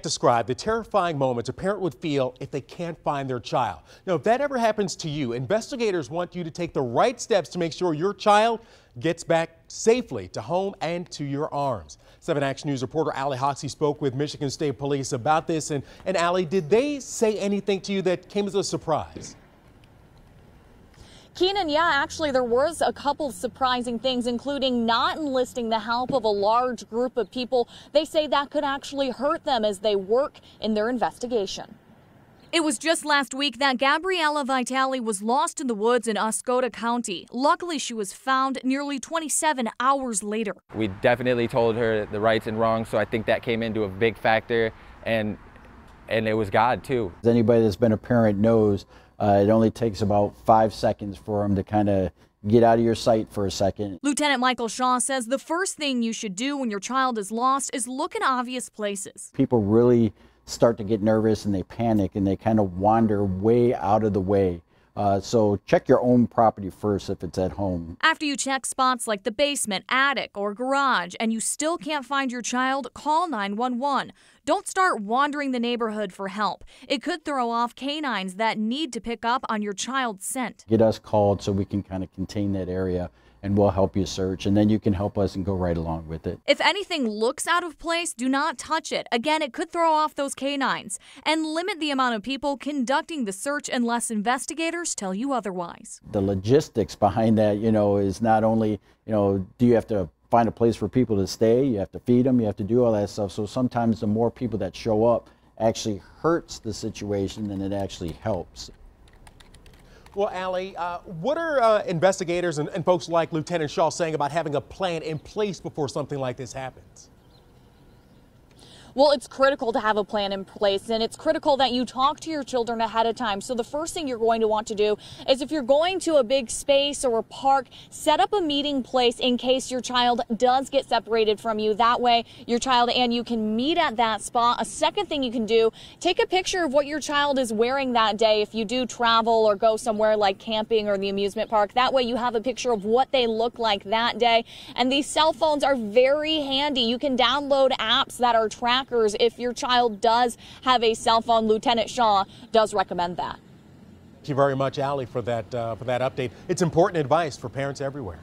Describe the terrifying moments a parent would feel if they can't find their child. Now, if that ever happens to you, investigators want you to take the right steps to make sure your child gets back safely to home and to your arms. 7 Action News reporter Allie Hoxie spoke with Michigan State Police about this. And Allie, did they say anything to you that came as a surprise? Keenan, yeah, actually there was a couple of surprising things, including not enlisting the help of a large group of people. They say that could actually hurt them as they work in their investigation. It was just last week that Gabriella Vitale was lost in the woods in Oscoda County. Luckily, she was found nearly 27 hours later. We definitely told her the rights and wrongs, so I think that came into a big factor, and it was God, too. Anybody that's been a parent knows it only takes about 5 seconds for them to kind of get out of your sight for a second. Lieutenant Michael Shaw says the first thing you should do when your child is lost is look in obvious places. People really start to get nervous and they panic and they kind of wander way out of the way. So check your own property first if it's at home. After you check spots like the basement, attic, or garage, and you still can't find your child, call 911. Don't start wandering the neighborhood for help. It could throw off canines that need to pick up on your child's scent. Get us called so we can kind of contain that area, and we'll help you search, and then you can help us and go right along with it. If anything looks out of place, do not touch it. Again, it could throw off those canines. And limit the amount of people conducting the search unless investigators tell you otherwise. The logistics behind that, is not only, do you have to find a place for people to stay, you have to feed them, you have to do all that stuff. So sometimes the more people that show up actually hurts the situation than it actually helps. Well, Allie, what are investigators and folks like Lieutenant Shaw saying about having a plan in place before something like this happens? Well, it's critical to have a plan in place, and it's critical that you talk to your children ahead of time. So the first thing you're going to want to do is, if you're going to a big space or a park, set up a meeting place in case your child does get separated from you. That way your child and you can meet at that spot. A second thing you can do, take a picture of what your child is wearing that day if you do travel or go somewhere like camping or the amusement park. That way you have a picture of what they look like that day. And these cell phones are very handy. You can download apps that are tracked if your child does have a cell phone. Lieutenant Shaw does recommend that. Thank you very much, Allie, for that update. It's important advice for parents everywhere.